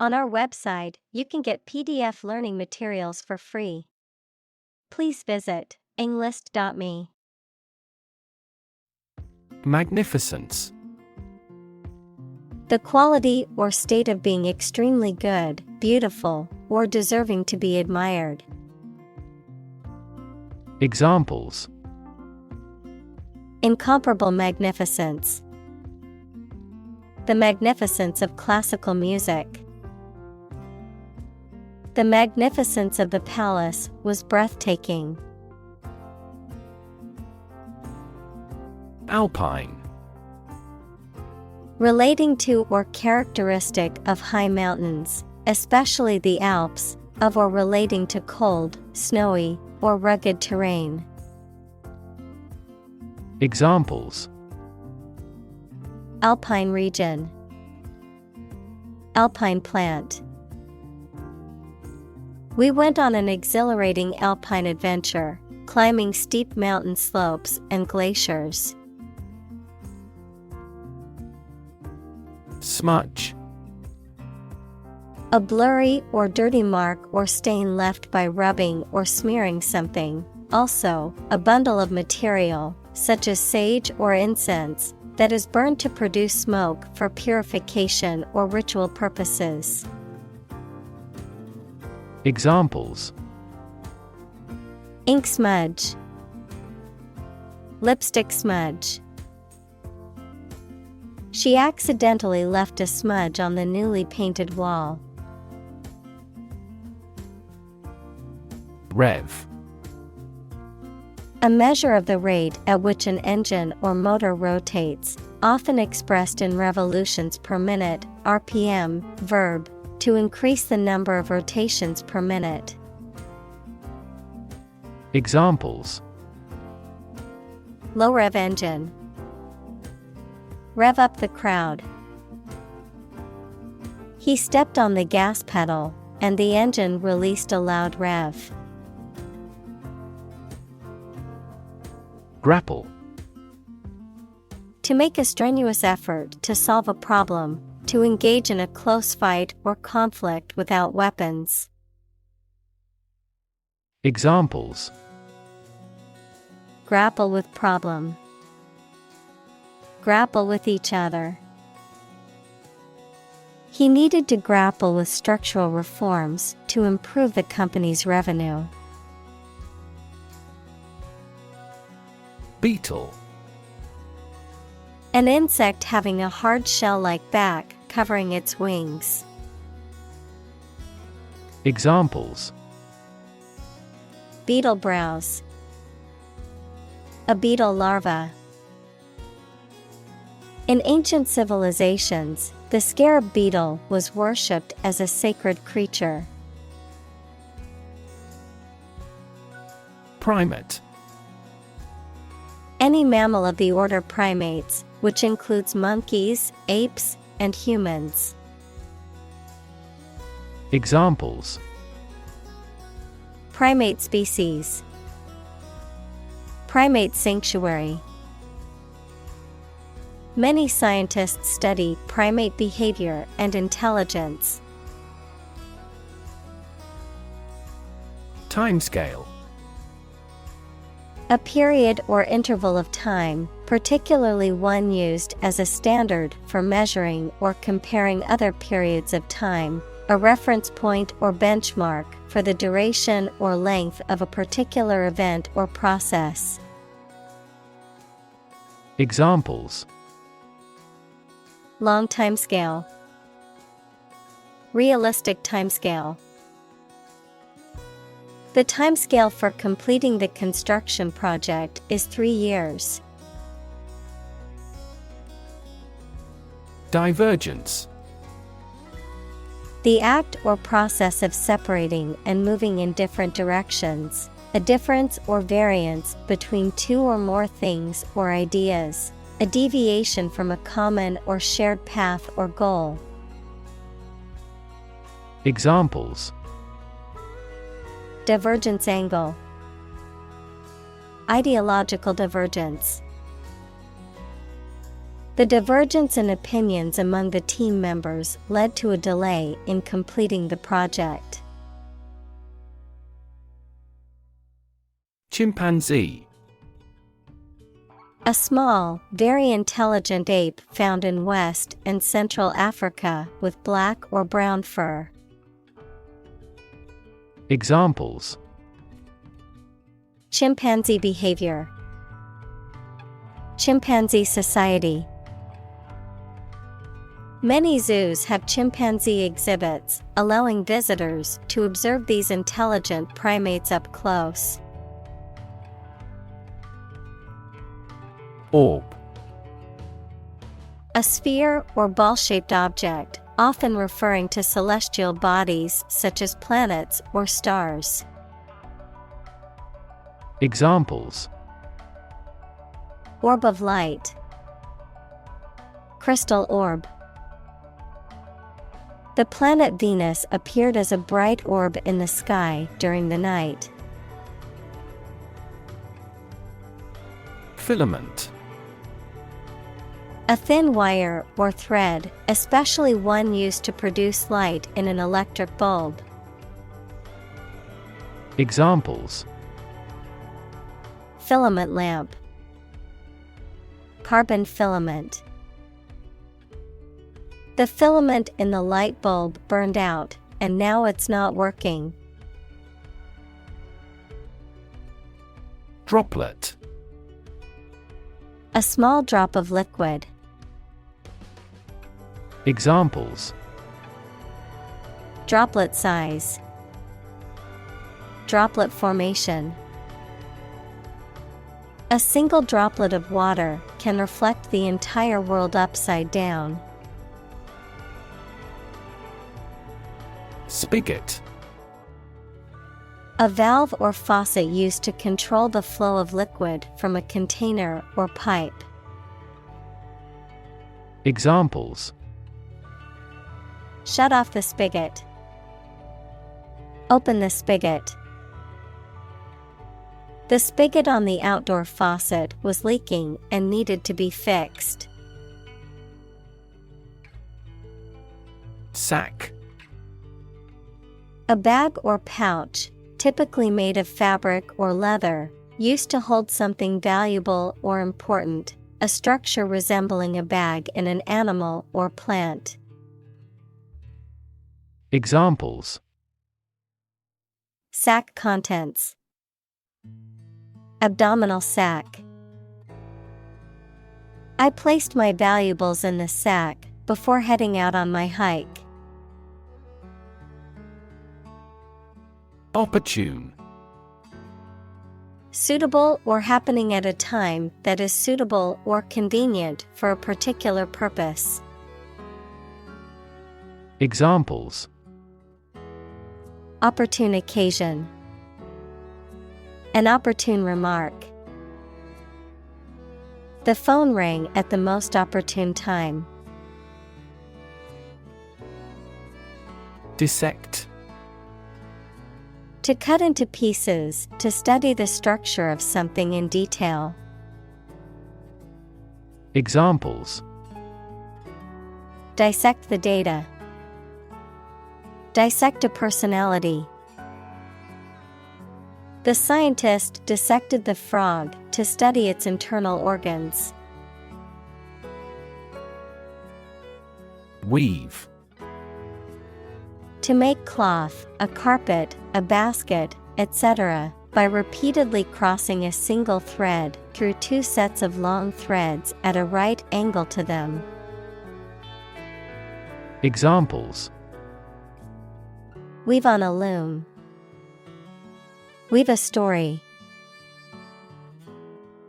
On our website, you can get PDF learning materials for free. Please visit englist.me. Magnificence. The quality or state of being extremely good, beautiful, or deserving to be admired. Examples: Incomparable magnificence. The magnificence of classical music. The magnificence of the palace was breathtaking. Alpine. Relating to or characteristic of high mountains, especially the Alps, of or relating to cold, snowy, or rugged terrain. Examples: Alpine region. Alpine plant. We went on an exhilarating alpine adventure, climbing steep mountain slopes and glaciers. Smudge. A blurry or dirty mark or stain left by rubbing or smearing something. Also, a bundle of material, such as sage or incense, that is burned to produce smoke for purification or ritual purposes. Examples: Ink smudge. Lipstick smudge. She accidentally left a smudge on the newly painted wall. Rev. A measure of the rate at which an engine or motor rotates, often expressed in revolutions per minute, RPM, verb, to increase the number of rotations per minute. Examples: Low rev engine. Rev up the crowd. He stepped on the gas pedal, and the engine released a loud rev. Grapple. To make a strenuous effort to solve a problem, to engage in a close fight or conflict without weapons. Examples: Grapple with problem. Grapple with each other. He needed to grapple with structural reforms to improve the company's revenue. Beetle. An insect having a hard shell-like back covering its wings. Examples: Beetle browse. A beetle larva. In ancient civilizations, the scarab beetle was worshipped as a sacred creature. Primate. Any mammal of the order primates, which includes monkeys, apes, and humans. Examples: Primate species. Primate sanctuary. Many scientists study primate behavior and intelligence. Timescale. A period or interval of time, particularly one used as a standard for measuring or comparing other periods of time, a reference point or benchmark for the duration or length of a particular event or process. Examples: Long timescale. Realistic timescale. The timescale for completing the construction project is 3 years. Divergence. The act or process of separating and moving in different directions, a difference or variance between two or more things or ideas, a deviation from a common or shared path or goal. Examples: Divergence angle. Ideological divergence. The divergence in opinions among the team members led to a delay in completing the project. Chimpanzee. A small, very intelligent ape found in West and Central Africa with black or brown fur. Examples: Chimpanzee behavior. Chimpanzee society. Many zoos have chimpanzee exhibits, allowing visitors to observe these intelligent primates up close. Orb. A sphere or ball-shaped object, often referring to celestial bodies such as planets or stars. Examples: Orb of light. Crystal orb. The planet Venus appeared as a bright orb in the sky during the night. Filament. A thin wire or thread, especially one used to produce light in an electric bulb. Examples: Filament lamp. Carbon filament. The filament in the light bulb burned out, and now it's not working. Droplet. A small drop of liquid. Examples: Droplet size. Droplet formation. A single droplet of water can reflect the entire world upside down. Spigot. A valve or faucet used to control the flow of liquid from a container or pipe. Examples: Shut off the spigot. Open the spigot. The spigot on the outdoor faucet was leaking and needed to be fixed. Sack. A bag or pouch, typically made of fabric or leather, used to hold something valuable or important, a structure resembling a bag in an animal or plant. Examples: Sack contents. Abdominal sack. I placed my valuables in the sack before heading out on my hike. Opportune. Suitable or happening at a time that is suitable or convenient for a particular purpose. Examples: Opportune occasion. An opportune remark. The phone rang at the most opportune time. Dissect. To cut into pieces, to study the structure of something in detail. Examples: Dissect the data. Dissect a personality. The scientist dissected the frog to study its internal organs. Weave. To make cloth, a carpet, a basket, etc., by repeatedly crossing a single thread through two sets of long threads at a right angle to them. Examples: Weave on a loom. Weave a story.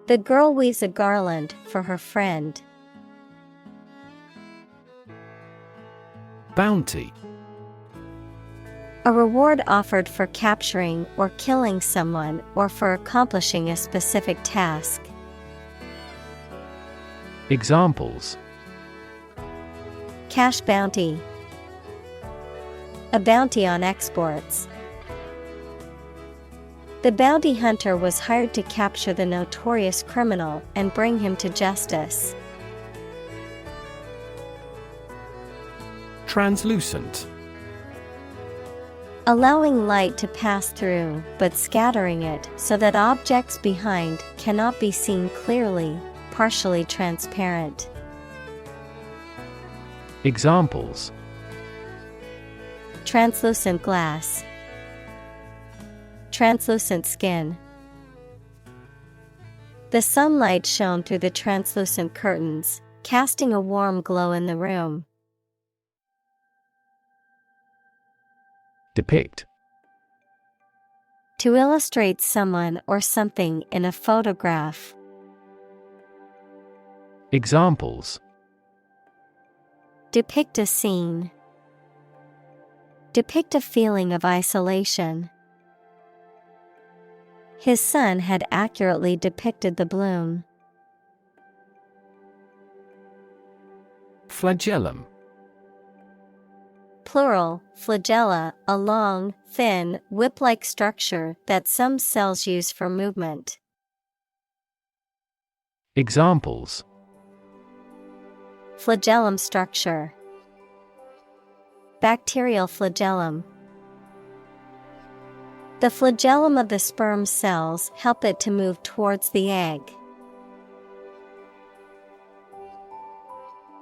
The girl weaves a garland for her friend. Bounty. A reward offered for capturing or killing someone or for accomplishing a specific task. Examples: Cash bounty. A bounty on exports. The bounty hunter was hired to capture the notorious criminal and bring him to justice. Translucent. Allowing light to pass through, but scattering it so that objects behind cannot be seen clearly, partially transparent. Examples: Translucent glass. Translucent skin. The sunlight shone through the translucent curtains, casting a warm glow in the room. Depict. To illustrate someone or something in a photograph. Examples: Depict a scene. Depict a feeling of isolation. His son had accurately depicted the bloom. Flagellum. Plural, flagella, a long, thin, whip-like structure that some cells use for movement. Examples: Flagellum structure. Bacterial flagellum. The flagellum of the sperm cells help it to move towards the egg.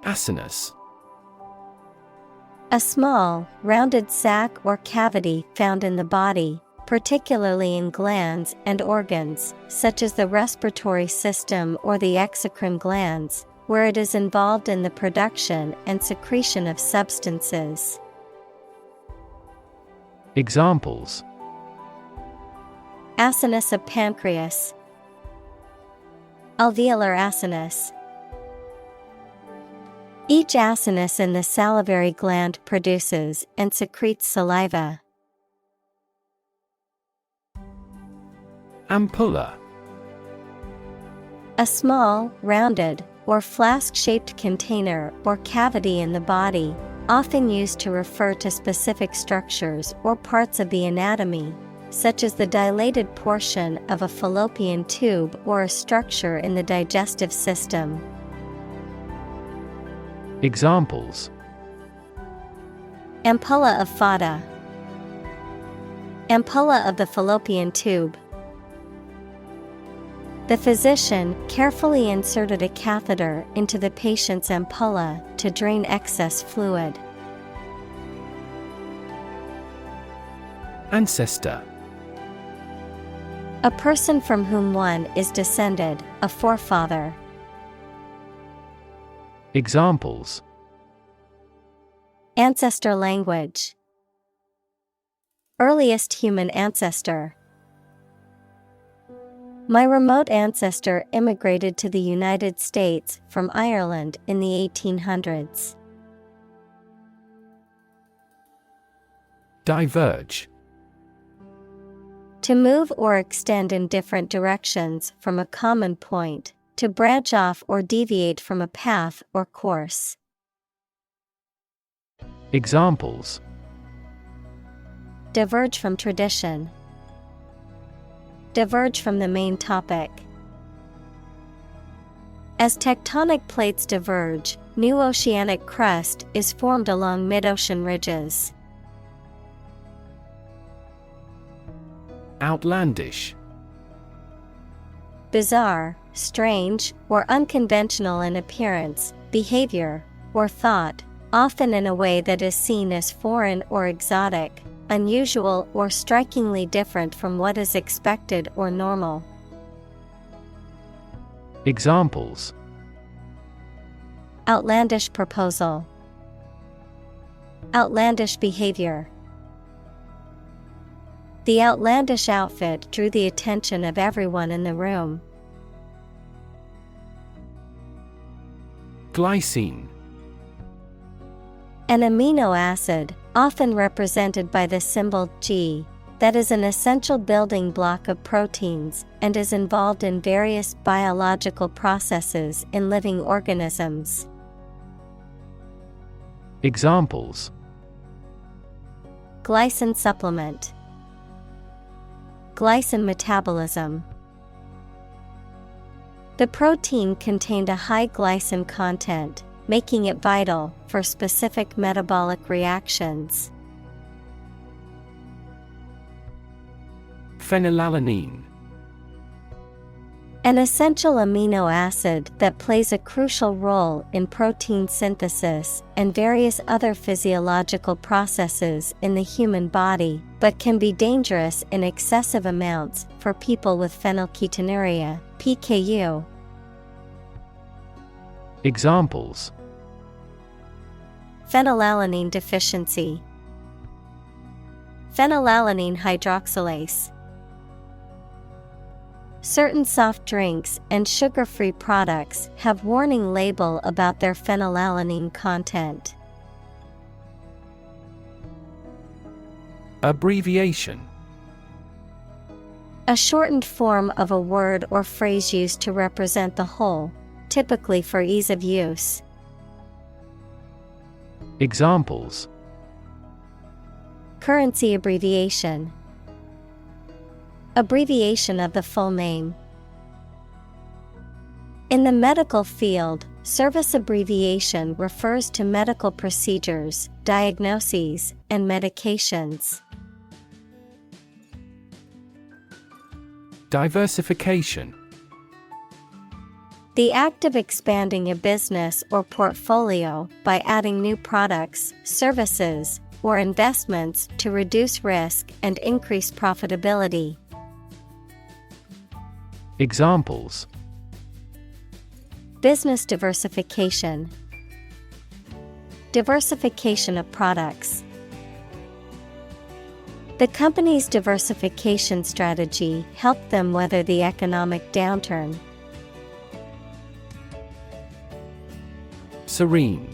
Acinus. A small, rounded sac or cavity found in the body, particularly in glands and organs, such as the respiratory system or the exocrine glands, where it is involved in the production and secretion of substances. Examples: Acinus of pancreas. Alveolar acinus. Each acinus in the salivary gland produces and secretes saliva. Ampulla. A small, rounded, or flask-shaped container or cavity in the body, often used to refer to specific structures or parts of the anatomy, such as the dilated portion of a fallopian tube or a structure in the digestive system. Examples: Ampulla of fata. Ampulla of the fallopian tube. The physician carefully inserted a catheter into the patient's ampulla to drain excess fluid. Ancestor. A person from whom one is descended, a forefather. Examples: Ancestor language. Earliest human ancestor. My remote ancestor immigrated to the United States from Ireland in the 1800s. Diverge. To move or extend in different directions from a common point, to branch off or deviate from a path or course. Examples: Diverge from tradition. Diverge from the main topic. As tectonic plates diverge, new oceanic crust is formed along mid-ocean ridges. Outlandish. Bizarre, strange, or unconventional in appearance, behavior, or thought, often in a way that is seen as foreign or exotic, unusual or strikingly different from what is expected or normal. Examples: Outlandish proposal. Outlandish behavior. The outlandish outfit drew the attention of everyone in the room. Glycine. An amino acid, often represented by the symbol G, that is an essential building block of proteins and is involved in various biological processes in living organisms. Examples: Glycine supplement. Glycine metabolism. The protein contained a high glycine content, making it vital for specific metabolic reactions. Phenylalanine. An essential amino acid that plays a crucial role in protein synthesis and various other physiological processes in the human body, but can be dangerous in excessive amounts for people with phenylketonuria, PKU. Examples: Phenylalanine deficiency, phenylalanine hydroxylase. Certain soft drinks and sugar-free products have warning label about their phenylalanine content. Abbreviation. A shortened form of a word or phrase used to represent the whole, typically for ease of use. Examples: Currency abbreviation. Abbreviation of the full name. In the medical field, service abbreviation refers to medical procedures, diagnoses, and medications. Diversification. The act of expanding a business or portfolio by adding new products, services, or investments to reduce risk and increase profitability. Examples: Business diversification. Diversification of products. The company's diversification strategy helped them weather the economic downturn. Serine.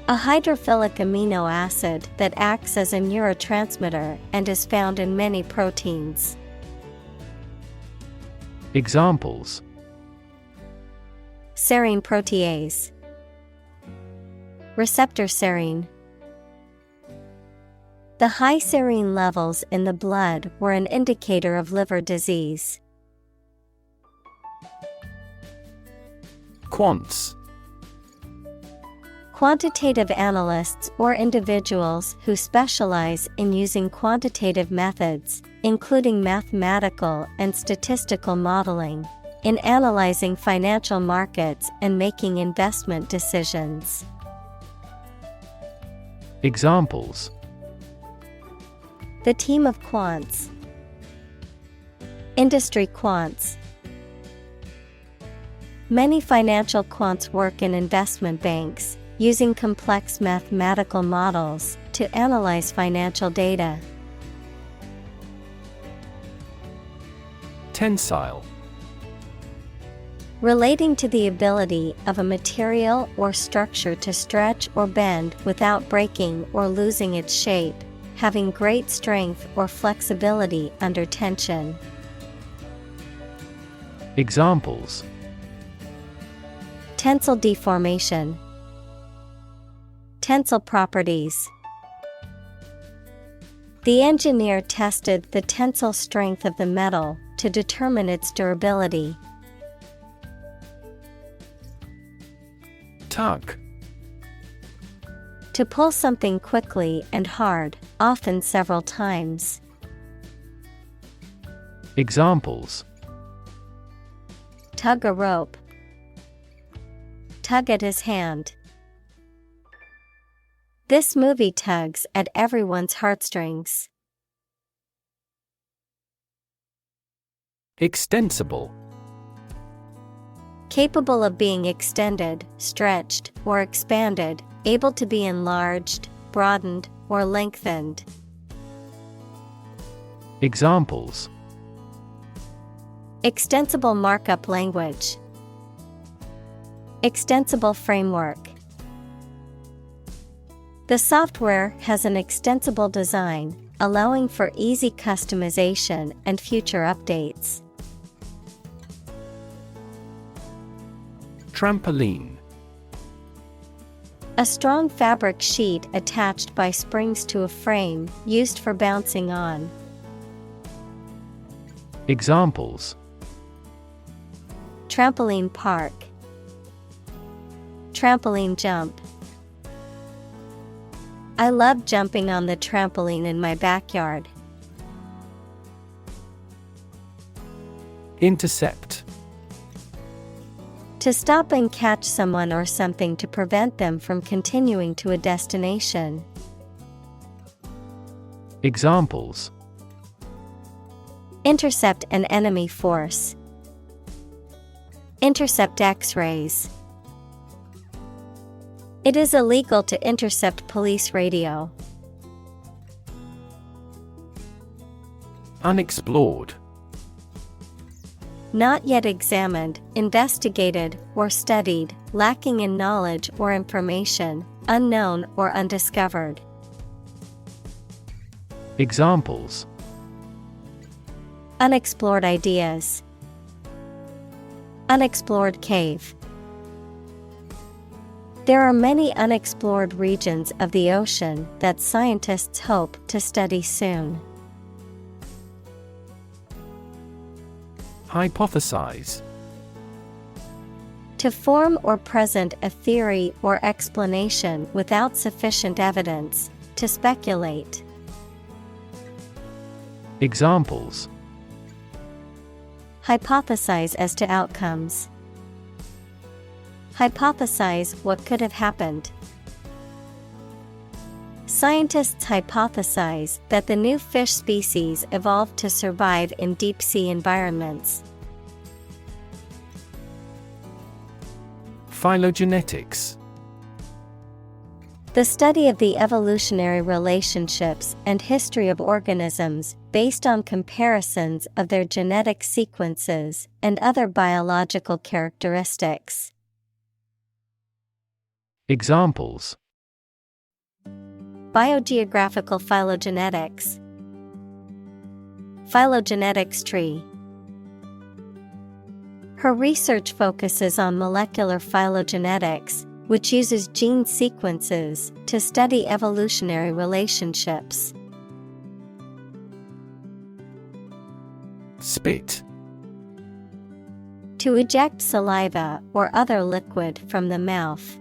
A hydrophilic amino acid that acts as a neurotransmitter and is found in many proteins. Examples: Serine protease. Receptor serine. The high serine levels in the blood were an indicator of liver disease. Quants. Quantitative analysts or individuals who specialize in using quantitative methods, including mathematical and statistical modeling, in analyzing financial markets and making investment decisions. Examples: The team of quants. Industry quants. Many financial quants work in investment banks, using complex mathematical models to analyze financial data. Tensile. Relating to the ability of a material or structure to stretch or bend without breaking or losing its shape, having great strength or flexibility under tension. Examples: Tensile deformation. Tensile properties. The engineer tested the tensile strength of the metal to determine its durability. Tug. To pull something quickly and hard, often several times. Examples: Tug a rope. Tug at his hand. This movie tugs at everyone's heartstrings. Extensible. Capable of being extended, stretched, or expanded, able to be enlarged, broadened, or lengthened. Examples: Extensible markup language. Extensible framework. The software has an extensible design, allowing for easy customization and future updates. Trampoline. A strong fabric sheet attached by springs to a frame, used for bouncing on. Examples: Trampoline park. Trampoline jump. I love jumping on the trampoline in my backyard. Intercept. To stop and catch someone or something to prevent them from continuing to a destination. Examples: Intercept an enemy force. Intercept X-rays. It is illegal to intercept police radio. Unexplored. Not yet examined, investigated, or studied, lacking in knowledge or information, unknown or undiscovered. Examples: Unexplored ideas. Unexplored cave. There are many unexplored regions of the ocean that scientists hope to study soon. Hypothesize. To form or present a theory or explanation without sufficient evidence, to speculate. Examples: Hypothesize as to outcomes. Hypothesize what could have happened. Scientists hypothesize that the new fish species evolved to survive in deep-sea environments. Phylogenetics. The study of the evolutionary relationships and history of organisms based on comparisons of their genetic sequences and other biological characteristics. Examples: Biogeographical phylogenetics. Phylogenetics tree. Her research focuses on molecular phylogenetics, which uses gene sequences to study evolutionary relationships. Spit. To eject saliva or other liquid from the mouth.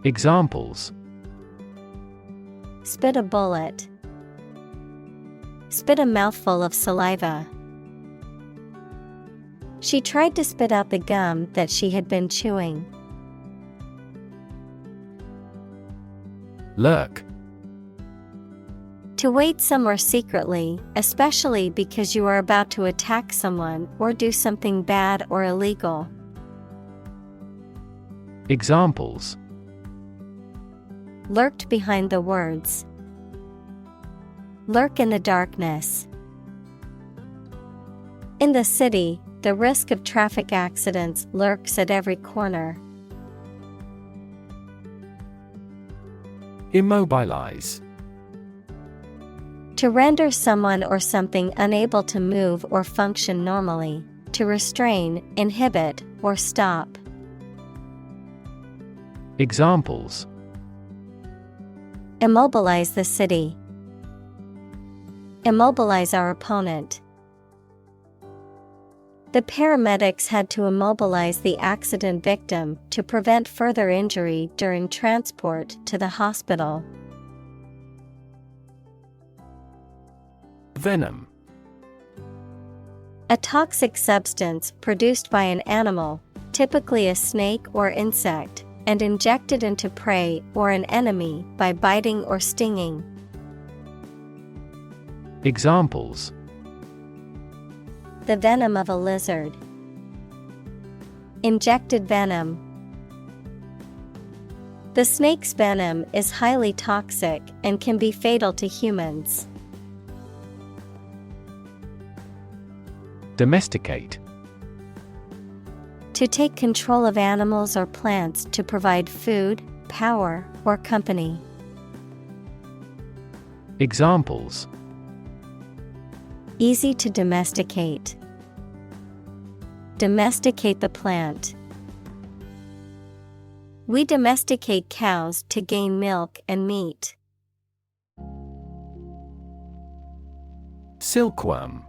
Examples: Spit a bullet. Spit a mouthful of saliva. She tried to spit out the gum that she had been chewing. Lurk. To wait somewhere secretly, especially because you are about to attack someone or do something bad or illegal. Examples: Lurked behind the words. Lurk in the darkness. In the city, the risk of traffic accidents lurks at every corner. Immobilize. To render someone or something unable to move or function normally, to restrain, inhibit, or stop. Examples: Immobilize the city. Immobilize our opponent. The paramedics had to immobilize the accident victim to prevent further injury during transport to the hospital. Venom. A toxic substance produced by an animal, typically a snake or insect, and injected into prey or an enemy by biting or stinging. Examples: The venom of a lizard. Injected venom. The snake's venom is highly toxic and can be fatal to humans. Domesticate. To take control of animals or plants to provide food, power, or company. Examples: Easy to domesticate. Domesticate the plant. We domesticate cows to gain milk and meat. Silkworm.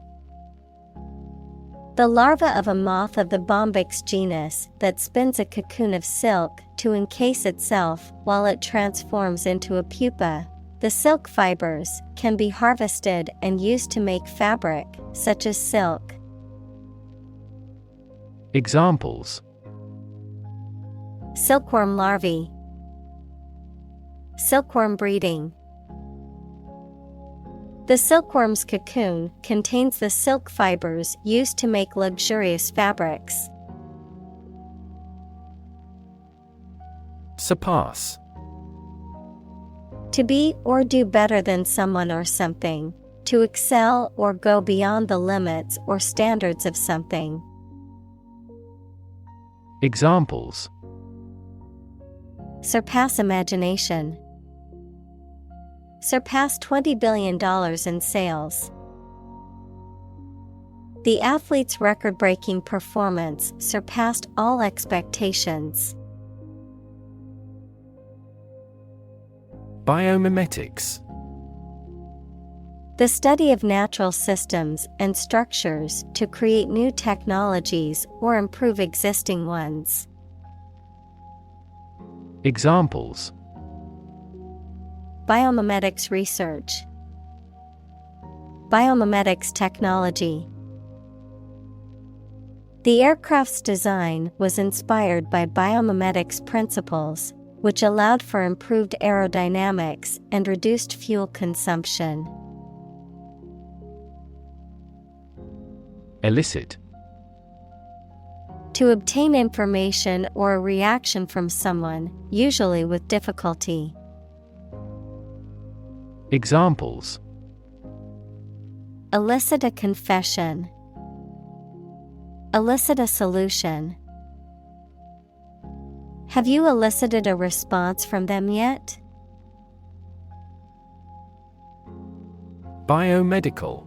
The larva of a moth of the bombyx genus that spins a cocoon of silk to encase itself while it transforms into a pupa. The silk fibers can be harvested and used to make fabric, such as silk. Examples: Silkworm larvae. Silkworm breeding. The silkworm's cocoon contains the silk fibers used to make luxurious fabrics. Surpass. To be or do better than someone or something. To excel or go beyond the limits or standards of something. Examples: Surpass imagination. Surpass $20 billion in sales. The athlete's record-breaking performance surpassed all expectations. Biomimetics. The study of natural systems and structures to create new technologies or improve existing ones. Examples: Biomimetics research. Biomimetics technology. The aircraft's design was inspired by biomimetics principles, which allowed for improved aerodynamics and reduced fuel consumption. Elicit. To obtain information or a reaction from someone, usually with difficulty. Examples: Elicit a confession. Elicit a solution. Have you elicited a response from them yet? Biomedical.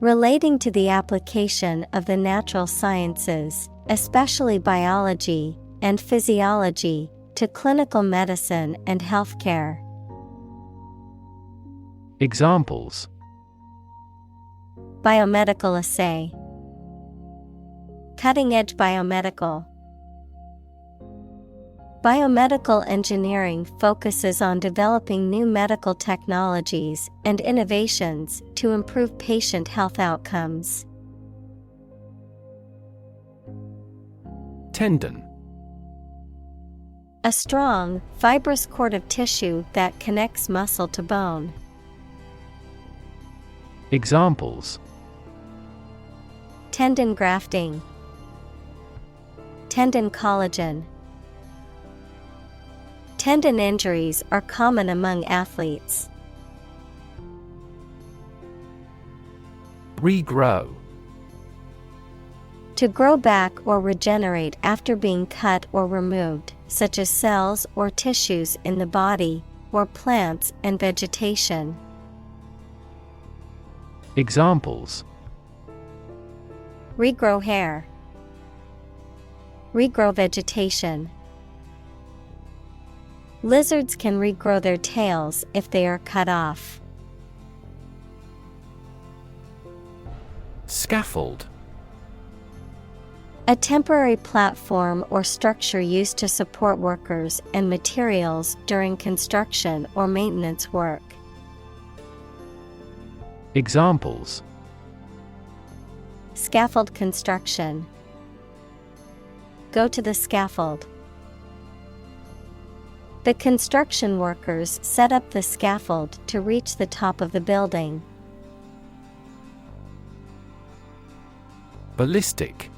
Relating to the application of the natural sciences, especially biology and physiology, to clinical medicine and healthcare. Examples: Biomedical assay. Cutting-edge biomedical. Biomedical engineering focuses on developing new medical technologies and innovations to improve patient health outcomes. Tendon. A strong, fibrous cord of tissue that connects muscle to bone. Examples: Tendon grafting. Tendon collagen. Tendon injuries are common among athletes. Regrow. To grow back or regenerate after being cut or removed, such as cells or tissues in the body, or plants and vegetation. Examples: Regrow hair. Regrow vegetation. Lizards can regrow their tails if they are cut off. Scaffold. A temporary platform or structure used to support workers and materials during construction or maintenance work. Examples: Scaffold construction. Go to the scaffold. The construction workers set up the scaffold to reach the top of the building. Ballistic.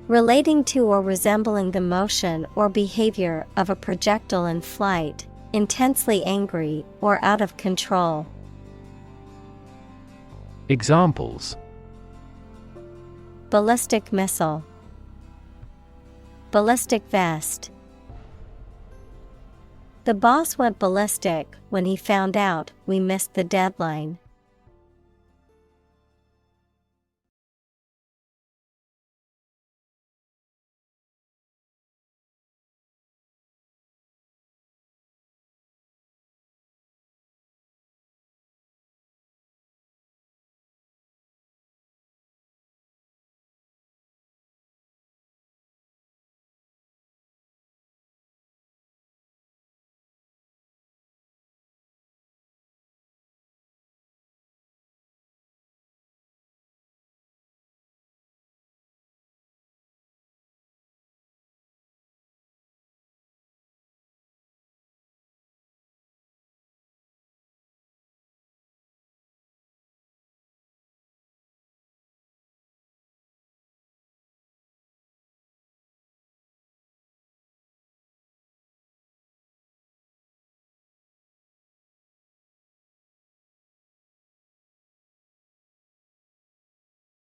Relating to or resembling the motion or behavior of a projectile in flight, intensely angry or out of control. Examples: Ballistic missile. Ballistic vest. The boss went ballistic when he found out we missed the deadline.